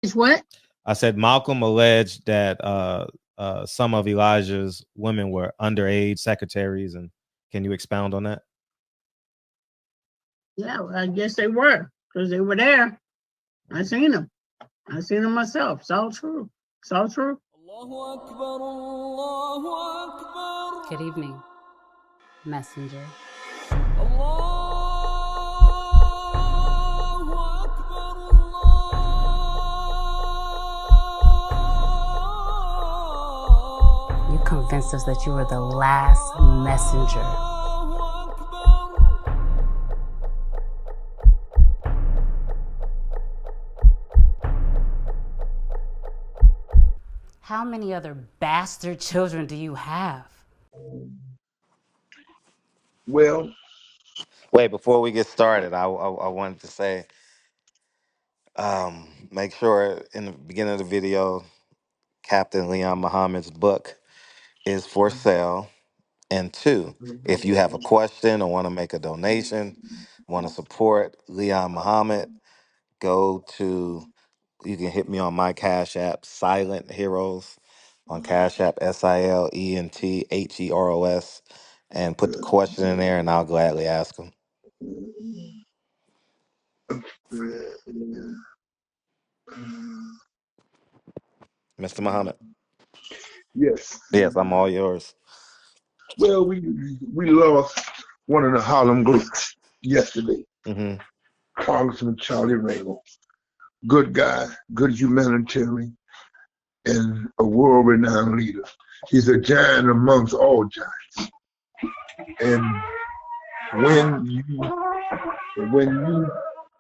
It's what? I said Malcolm alleged that some of Elijah's women were underage secretaries, and can you expound on that? Yeah, well, I guess they were because they were there. I seen them. I seen them myself. It's all true. It's all true. Good evening, messenger. You convinced us that you were the last messenger. How many other bastard children do you have? Well, Wait, before we get started, I wanted to say, make sure in the beginning of the video, Captain Leon Muhammad's book is for sale. And two, if you have a question or want to make a donation, want to support Leon Muhammad, go to, you can hit me on my Cash App, Silent Heroes, on Cash App, SILENTHEROS, and put the question in there, and I'll gladly ask them. Mr. Muhammad. yes. Yes, I'm all yours. Well, we lost one of the Harlem greats yesterday, Hmm. Congressman Charlie Rangel. Good guy, good humanitarian, and a world-renowned leader. He's a giant amongst all giants. And when you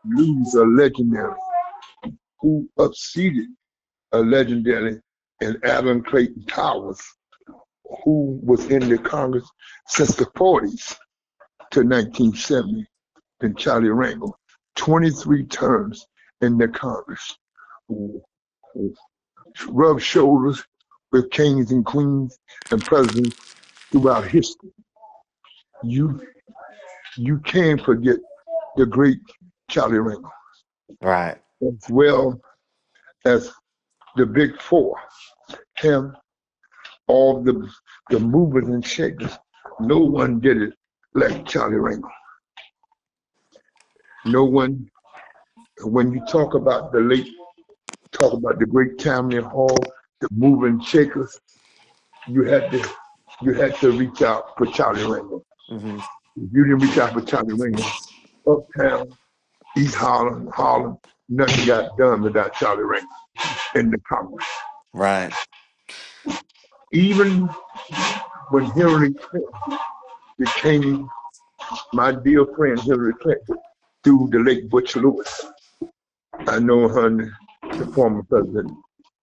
lose a legendary who upseated a legendary in Adam Clayton Towers, who was in the Congress since the 40s to 1970, and Charlie Rangel, 23 terms in the Congress, rubbed shoulders with kings and queens and presidents throughout history. You you can't forget the great Charlie Rangel, Right. as well as the big four, him, all the movers and shakers. No one did it like Charlie Rangel. No one, when you talk about talk about the great Tammany Hall, the moving shakers, you had to you had to reach out for Charlie Rangel. Hmm. If you didn't reach out for Charlie Rangel, uptown, East Harlem, nothing got done without Charlie Rangel in the Congress. Right. Even when Hillary Clinton became my dear friend Hillary Clinton through the late Butch Lewis. I know her and the former President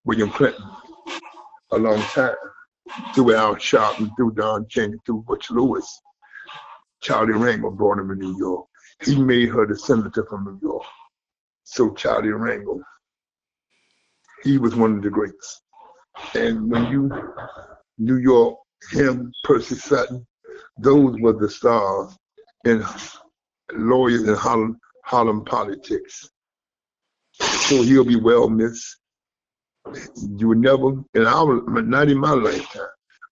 William Clinton a long time. Through Al Sharpton, through Don King, through Butch Lewis. Charlie Rangel brought him to New York. He made her the senator from New York. So Charlie Rangel, he was one of the greats. And when you, New York, him, Percy Sutton, those were the stars in lawyers in Harlem politics. So he'll be well missed. You would never, not in my lifetime,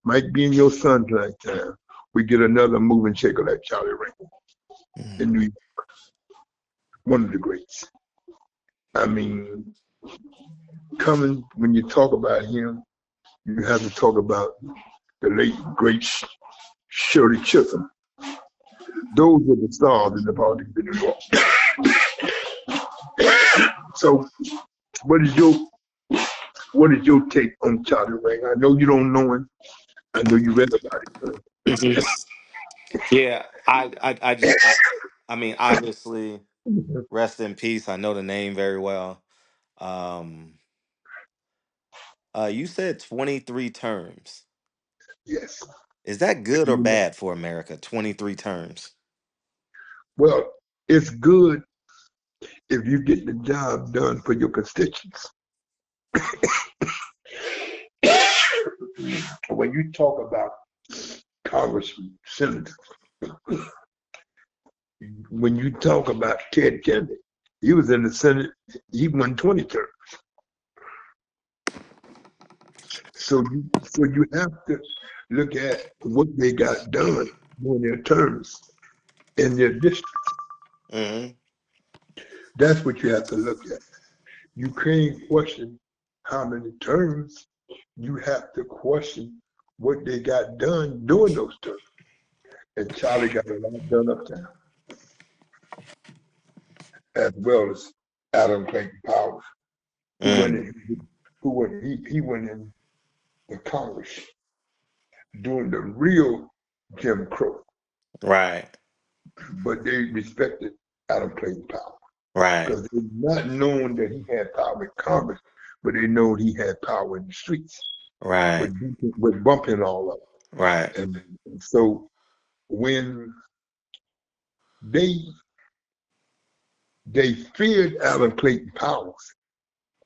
might be in your son's lifetime, we get another moving shaker like Charlie Rangel in New York. One of the greats. I mean, when you talk about him, you have to talk about the late, great Shirley Chisholm. Those were the stars in the politics of New York. So, what is your take on Charlie Rangel? I know you don't know him. I know you read about it. Yeah, I mean, obviously, rest in peace. I know the name very well. Um, you said 23 terms. Yes. Is that good or bad for America? 23 terms. Well, it's good if you get the job done for your constituents. When you talk about congressmen, senators, when you talk about Ted Kennedy, he was in the Senate, he won 20 terms. So you have to look at what they got done during their terms in their districts. Mm-hmm. That's what you have to look at. You can't question how many terms. You have to question what they got done during those terms. And Charlie got a lot done uptown, as well as Adam Clayton Powell, who went Mm. in, he went in the Congress during the real Jim Crow, Right. but they respected Adam Clayton Powell Right. because they not known that he had power in Congress, but they know he had power in the streets Right. with bumping all up. Right. And so when they they feared Alan Clayton Powell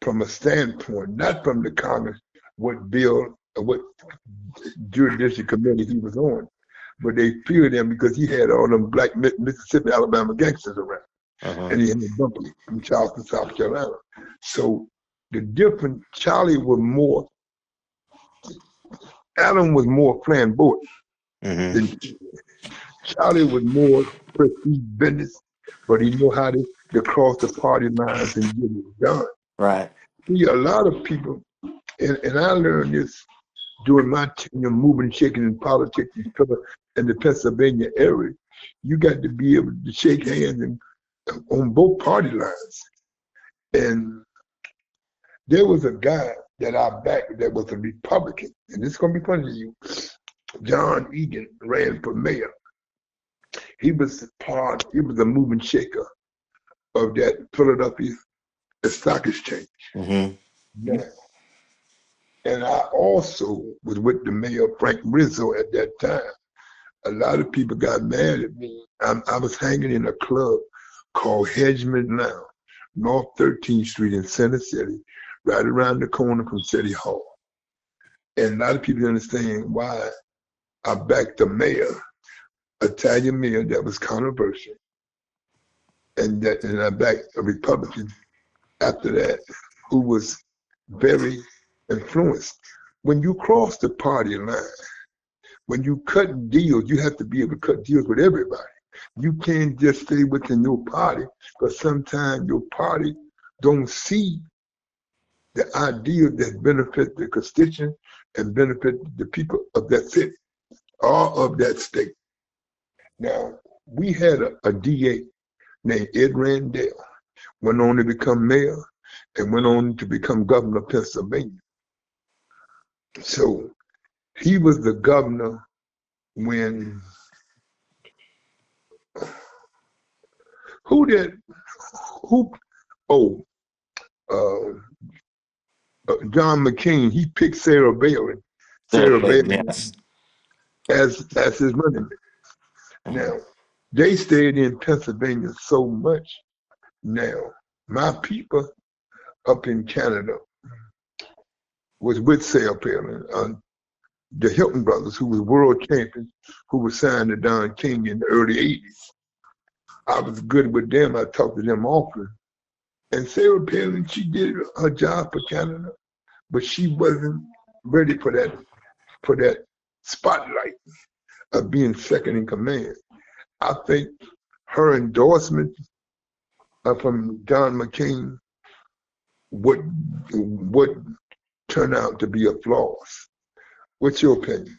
from a standpoint, not from the Congress, what jurisdiction committee he was on, but they feared him because he had all them black Mississippi, Alabama gangsters around, Uh-huh. and he had a bumpy from Charleston, South Carolina. So the different Charlie was more, Alan was more flamboyant Mm-hmm. than Charlie was more prestige business, but he knew how to cross the party lines and get it done. Right. See, a lot of people, and I learned this during my tenure moving, shaking in politics in the Pennsylvania area. You got to be able to shake hands on both party lines. And there was a guy that I backed that was a Republican, and this is going to be funny to you. John Egan ran for mayor. He was a moving shaker of that Philadelphia Stock Exchange. Mm-hmm. Now, and I also was with the mayor, Frank Rizzo, at that time. A lot of people got mad at me. I was hanging in a club called Hedgeman Lounge, North 13th Street in Center City, right around the corner from City Hall. And a lot of people understand why I backed the mayor, Italian mayor that was controversial, and I backed a Republican after that who was very influenced. When you cross the party line, when you cut deals, you have to be able to cut deals with everybody. You can't just stay within your party, because sometimes your party don't see the ideas that benefit the constituent and benefit the people of that city or of that state. Now, we had a DA named Ed Randell, went on to become mayor and went on to become governor of Pennsylvania. So he was the governor when who did who oh uh, John McCain, he picked Sarah Palin, Sarah Sarah Clayton, Palin yes. as his running mate. Now they stayed in Pennsylvania so much. Now my people up in Canada was with Sarah Palin, the Hilton brothers, who was world champions, who were signed to Don King in the early '80s. I was good with them. I talked to them often. And Sarah Palin, she did her job for Canada, but she wasn't ready for that spotlight of being second in command. I think her endorsement from John McCain would turn out to be a flaw. What's your opinion?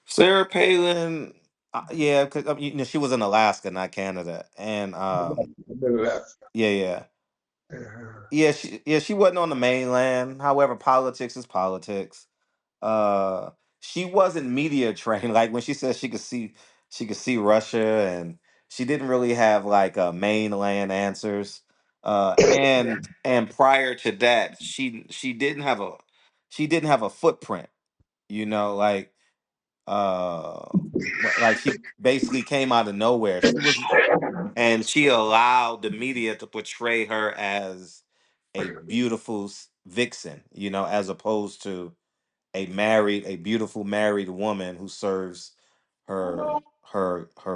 Sarah Palin, yeah, because she was in Alaska, not Canada, and yeah, yeah, she wasn't on the mainland. However, politics is politics. Uh, she wasn't media trained. Like when she said she could see Russia, and she didn't really have like mainland answers. And prior to that, she didn't have a footprint. You know, uh, like she basically came out of nowhere. And she allowed the media to portray her as a beautiful vixen, as opposed to a beautiful married woman who serves her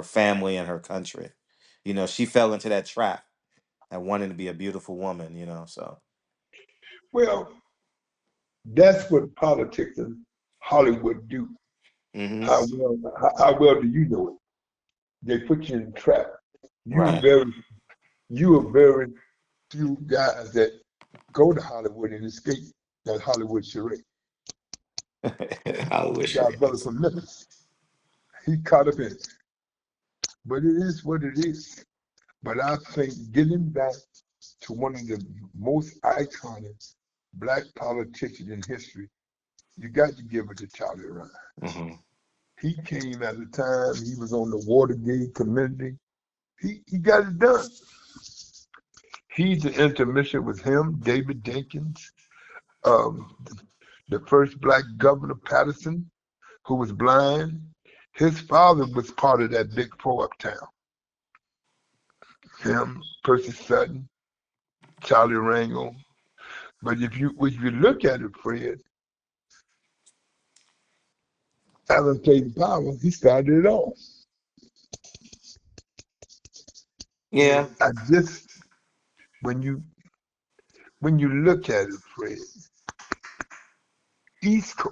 family and her country. She fell into that trap and wanting to be a beautiful woman. So Well, That's what politics and Hollywood do. Hmm. How well do you know it? They put you in a trap. You Right. very you are very few guys that go to Hollywood and escape that Hollywood charade. I wish Got a it brother is. from Memphis. He caught up in it. But it is what it is. But I think getting back to one of the most iconic black politicians in history, you got to give it to Charlie Ryan. Hmm. He came at a time he was on the Watergate committee. He got it done. He's an intermission with him, David Dinkins, um, the first black governor, Patterson, who was blind. His father was part of that big four uptown. Him, Percy Sutton, Charlie Rangel. But if you look at it, Fred, Alan Clayton Powell, he started it all. Yeah. I just when you look at it, Fred,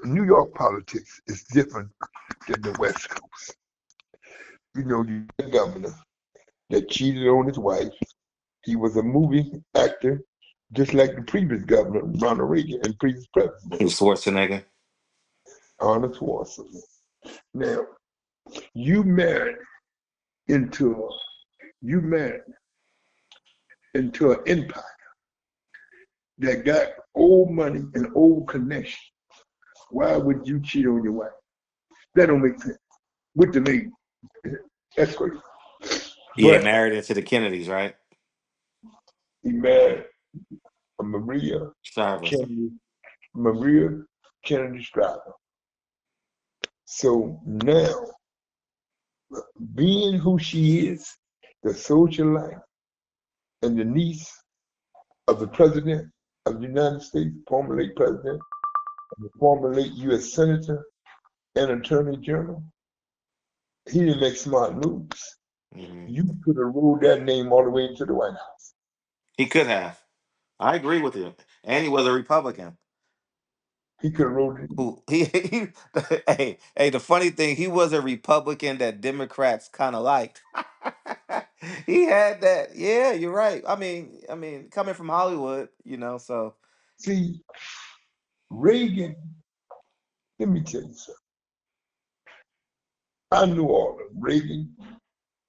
New York politics is different than the West Coast. You know, you got a governor that cheated on his wife. He was a movie actor, just like the previous governor, Ronald Reagan, and previous president, Schwarzenegger. Arnold Schwarzenegger. Now, you married into you married into an empire that got old money and old connection. Why would you cheat on your wife? That don't make sense. With the name, that's crazy. Yeah, But married into the Kennedys, right? he married a Maria Shriver. Kennedy, Maria Kennedy Stryker. So now, being who she is, the socialite and the niece of the president of the United States, former late president, and the former late U.S. senator and attorney general, he didn't make smart moves. Hmm. You could have rolled that name all the way into the White House. He could have. I agree with you. And he was a Republican. He could have rolled it. Who he hey, the funny thing, he was a Republican that Democrats kind of liked. He had that. Yeah, you're right. I mean, coming from Hollywood, so See, Reagan, let me tell you something. I knew all of them. Reagan,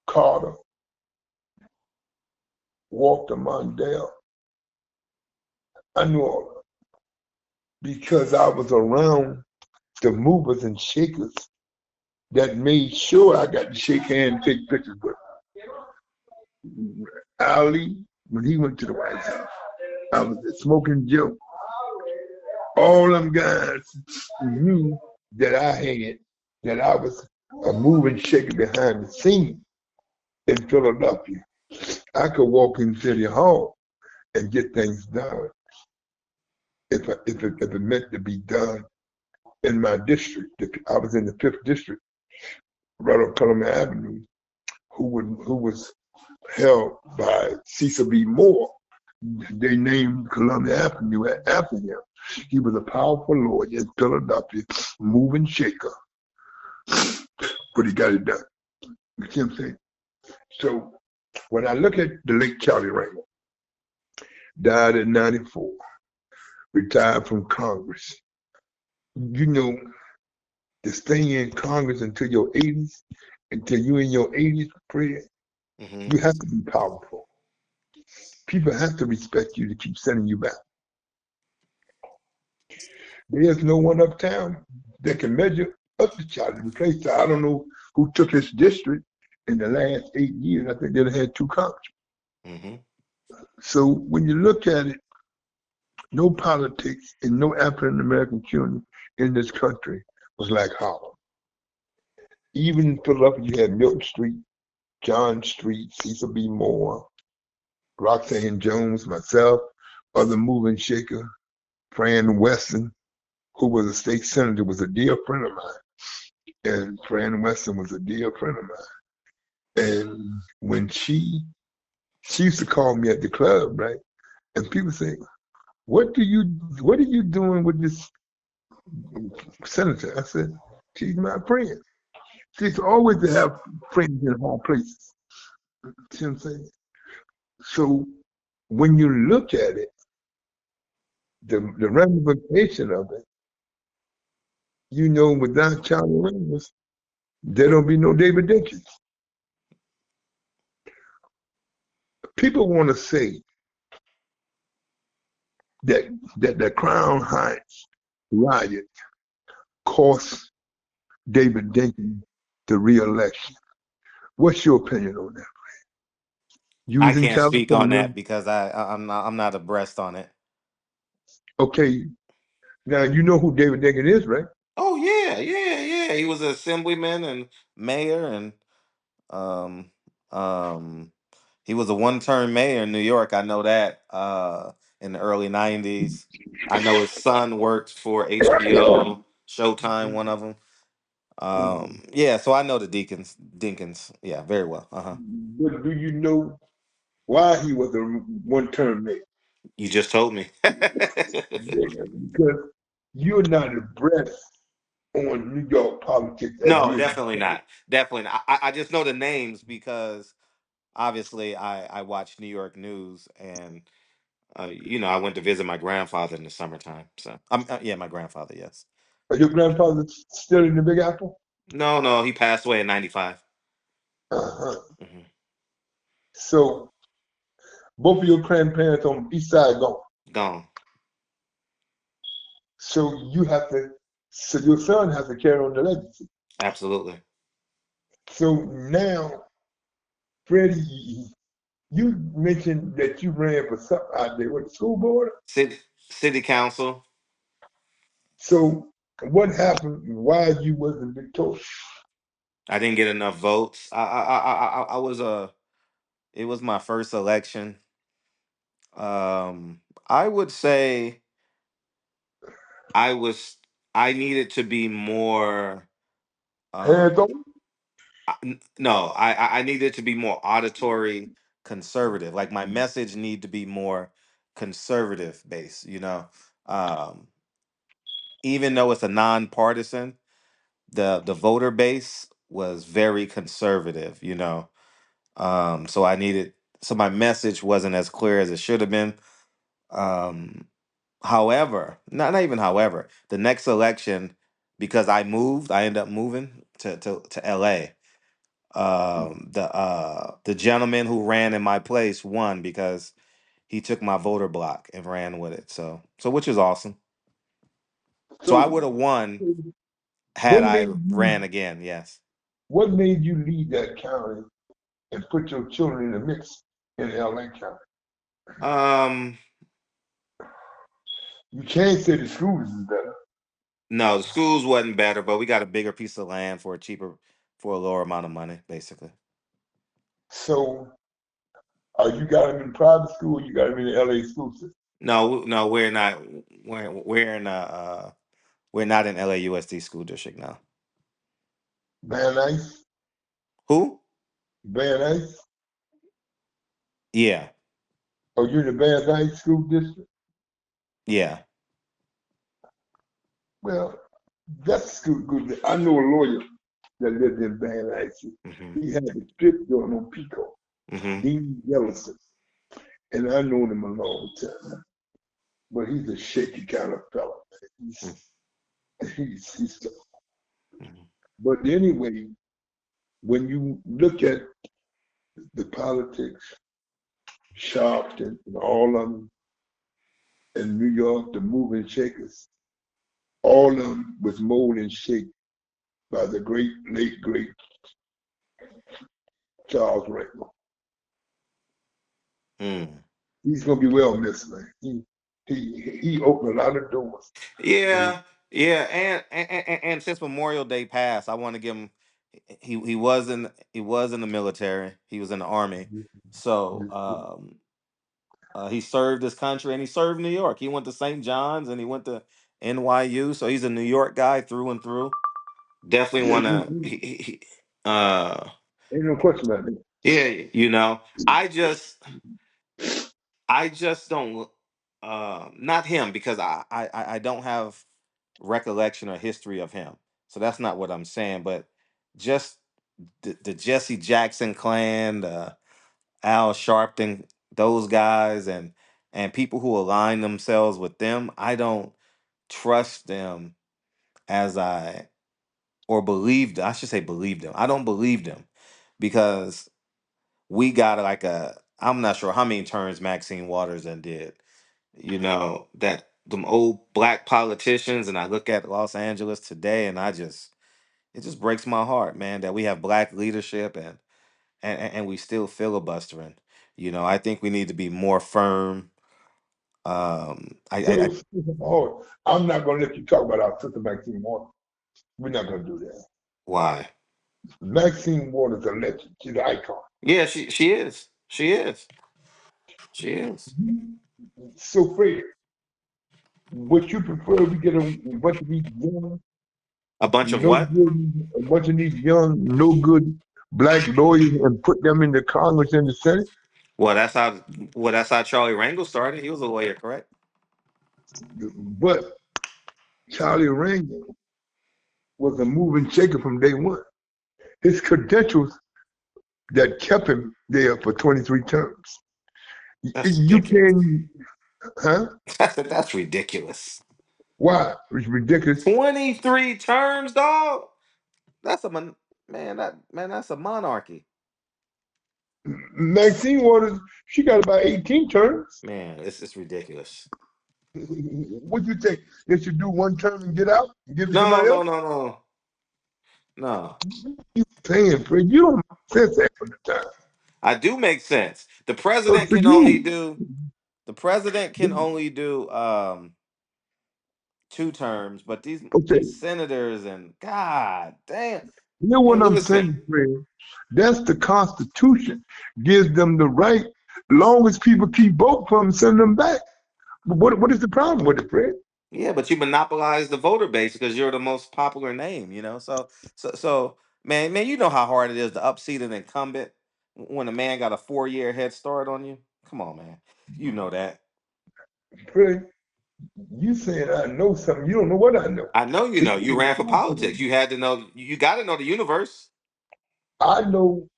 Carter, Walter Mondale. I knew all of them because I was around the movers and shakers that made sure I got to shake hands and take pictures with them. Ali, when he went to the White House, I was at Smoking Joe. All them guys knew that I was a moving shaker behind the scene in Philadelphia. I could walk in City Hall and get things done if it meant to be done in my district. I was in the 5th district, right on Columbia Avenue, who was held by Cecil B. Moore. They named Columbia Avenue after him. He was a powerful lawyer in Philadelphia, moving shaker, but he got it done. You see what I'm saying? So when I look at the late Charlie Rangel, died at 94, retired from Congress. You know, to stay in Congress until your 80s, until you're in your 80s, Fred, hmm. you have to be powerful. People have to respect you to keep sending you back. There's no one uptown that can measure up to Charlie. I don't know who took his district in the last 8 years. I think they had 2 congressmen. Hmm. So when you look at it, no politics and no African American community in this country was like Harlem. Even in Philadelphia, you had Milton Street, John Street, Cecil B. Moore, Roxanne Jones, myself, other moving shaker, Fran Weston, who was a state senator, was a dear friend of mine. And Fran Weston was a dear friend of mine. And when she used to call me at the club, right? And people say, what are you doing with this senator? I said, she's my friend. She's always to have friends in high places. See what I'm saying? So when you look at it, the ramification of it, without Charlie Rangers, there don't be no David Dinkins. People want to say that the Crown Heights riot cost David Dinkins the re-election. What's your opinion on that? You I was in can't speak on California. that because I'm not abreast on it. Okay, now you know who David Dinkins is, right? Oh yeah. He was an assemblyman and mayor, and um um he was a one-term mayor in New York. I know that in the early '90s. I know his son worked for HBO, Showtime, one of them. Yeah, so I know the Dinkins, yeah, very well. But do you know why he was a one-term mayor? You just told me. Yeah, because you're not abreast on New York politics as No, you. definitely not. Definitely not. I just know the names because obviously I watch New York news, and I went to visit my grandfather in the summertime. So yeah, my grandfather, yes. Are your grandfather still in the Big Apple? No, he passed away in '95. Uh-huh. Hmm. So both of your grandparents on the east side gone. Gone. So so your son has to carry on the legacy. Absolutely. So now, Freddie, you mentioned that you ran for something out there with the school board. City council. So what happened? Why you wasn't victorious? I didn't get enough votes. I was It was my first election. I would say I was. I needed to be more. Hands Um, on? no, I needed to be more auditory conservative. Like my message need to be more conservative based. Um, even though it's a nonpartisan, the voter base was very conservative. So my message wasn't as clear as it should have been. Um, However, not even however, the next election, because I ended up moving to LA. The gentleman who ran in my place won because he took my voter block and ran with it. So which is awesome. So I So would have won had what I made you ran again. Yes. what made you leave that county and put your children in the mix in LA County? Um. You can't say the schools is better. No, the schools wasn't better, but we got a bigger piece of land for a lower amount of money, basically. So you got them in private school, you got them in the LA school system. No, we're not. We're not in LAUSD school district now. Van Nuys, Who? Van Nuys. Yeah, Oh, you're in the Van Nuys school district? yeah. Well, that's school good. I know a lawyer that lived in Van Nuys. Hmm. He had a strip joint on Pico, Hmm. Dean Jellison. And I known him a long time. But he's a shaky kind of fella. He's Hmm. but anyway, when you look at the politics, Sharpton and all of them in New York, the moving shakers, all of them was molded and shaped by the late great Charles Rangel. Mm. He's gonna be well missed, man. He opened a lot of doors. And Yeah, yeah, and since Memorial Day passed, I want to give him. He was in the military. He was in the army. So he served his country and he served New York. He went to St. John's and he went to NYU. So he's a New York guy through and through. Definitely yeah, want to. ain't no question about Yeah, I just don't. Not him, because I don't have recollection or history of him, so that's not what I'm saying. But just the Jesse Jackson clan, the Al Sharpton, those guys, and people who align themselves with them, I don't trust them as I or believe. I should say believe them. I don't believe them because we got like a. I'm not sure how many turns Maxine Waters and did. That them old black politicians, and I look at Los Angeles today, and it just breaks my heart, man, that we have black leadership and we still filibustering. I think we need to be more firm. I Oh, I'm not going to let you talk about our sister Maxine Waters. We're not going to do that. Why? Maxine Waters is a legend. She's an icon. Yeah, she is. She is. So, Fred, would you prefer we get a bunch of these young, A bunch of no what? good, a bunch of these young, no good black lawyers and put them in the Congress and the Senate? Well, that's how Charlie Rangel started. He was a lawyer, correct? But Charlie Rangel was a moving shaker from day one. His credentials that kept him there for 23 terms. That's You ridiculous. can, huh? That's ridiculous. Why? It's ridiculous. 23 terms, dog. That's a man. That's a monarchy. Maxine Waters, she got about 18 terms. Man, it's ridiculous. What you think? They should do one term and get out and give it to No, somebody no, else? no, no, no. You saying, Fred, you don't make sense half of the time. I do make sense. The So president to can only you, do. The president can only do 2 terms, but okay, these senators and God damn. you know what And I'm listen, saying, Fred? That's the Constitution. Gives them the right, long as people keep voting for them, send them back. But what is the problem with it, Fred? yeah, but you monopolize the voter base because you're the most popular name. So man, you know how hard it is to upseat an incumbent when a man got a 4-year head start on you. Come on, man. You know that. Fred, you saying I know something. You don't know what I know. I know you See, know. You ran for politics. You had to know. You got to know the universe. I know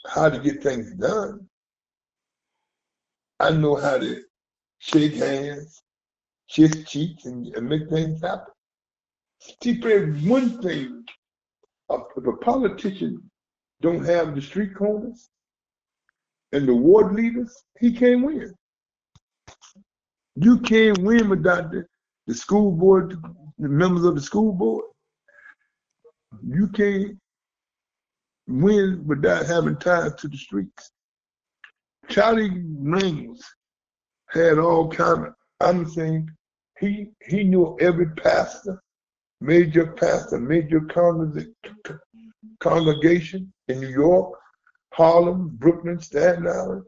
how to get things done. I know how to shake hands, kiss cheeks, and make things happen. See, Fred, one thing, if a politician don't have the street corners and the ward leaders, he can't win. You can't win without the school board, the members of the school board. You can't win without having ties to the streets. Charlie Rangel had all kind of, I'm saying, he knew every major pastor, major congregation in New York, Harlem, Brooklyn, Staten Island.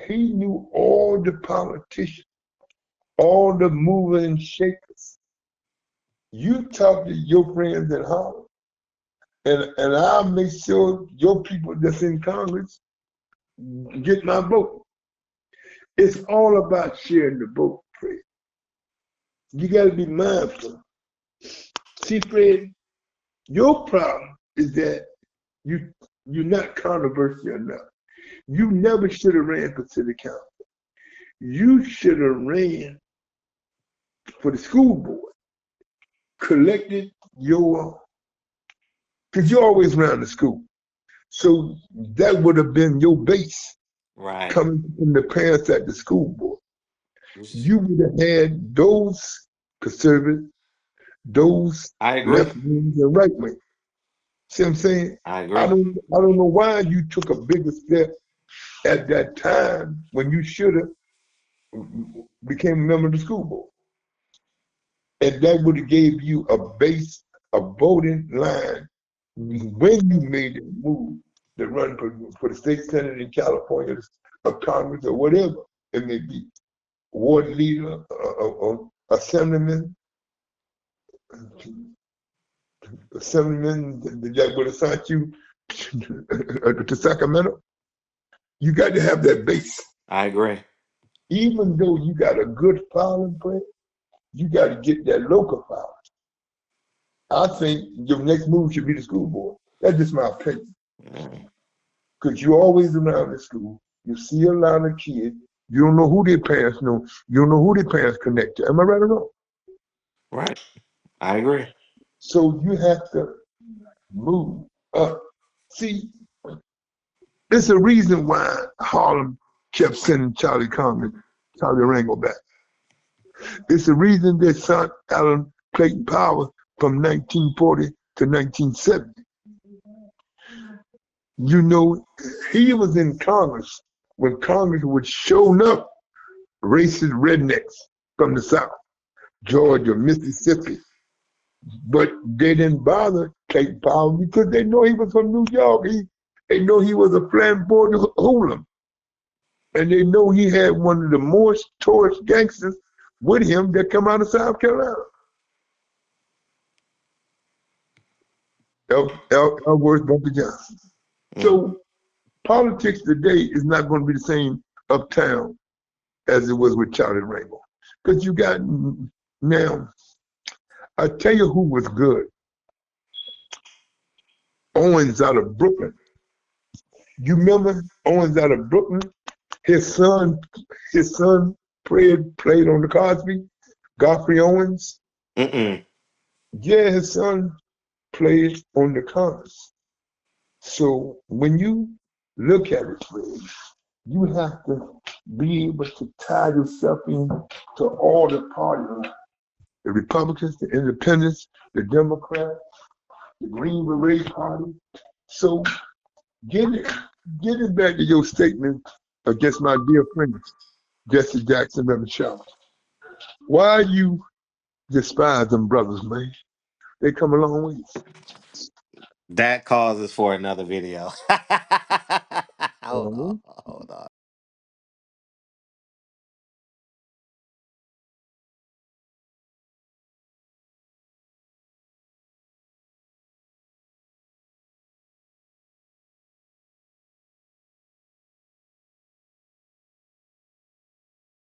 He knew all the politicians, all the movers and shakers. You talk to your friends in Harlem, and I'll make sure your people that's in Congress get my vote. It's all about sharing the vote, Fred. You got to be mindful. See, Fred, your problem is that you're not controversial enough. You never should have ran for city council. You should have ran for the school board, collected because you always ran the school. So that would have been your base Right. coming from the parents at the school board. You would have had those conservatives, those I agree. left wings and right wing. See what I'm saying? I agree. I don't know why you took a bigger step at that time when you should have became a member of the school board. And that would have gave you a base, a voting line when you made the move to run for the state senate in California or Congress or whatever it may be. Ward leader, assemblyman that would have sent you to Sacramento. You got to have that base. I agree. Even though you got a good filing plan, you got to get that local file. I think your next move should be the school board. That's just my opinion. Because you're always around the school. You see a lot of kids. You don't know who their parents know. You don't know who their parents connect to. Am I right or wrong? Right. I agree. So you have to move up. See, there's a reason why Harlem kept sending Charlie Rangel back. It's the reason they sent Alan Clayton Powell from 1940 to 1970. You know, he was in Congress when Congress was showing up racist rednecks from the South, Georgia, Mississippi. But they didn't bother Clayton Powell because they know he was from New York. They know he was a flamboyant hoodlum. And they know he had one of the most tourist gangsters with him that come out of South Carolina. Elworth Bumpy Johnson. So politics today is not going to be the same uptown as it was with Charlie Rangel. Because you got now, I tell you who was good. Owens out of Brooklyn. You remember Owens out of Brooklyn? His son played on the Cosby, Godfrey Owens. Mm-mm. Yeah, his son played on the Cosby. So when you look at it, you have to be able to tie yourself in to all the parties, the Republicans, the Independents, the Democrats, the Green Beret Party. So get it back to your statement against my dear friends, Jesse Jackson, Reverend Shaw. Why you despise them brothers, man? They come a long way. That causes for another video. Hold on.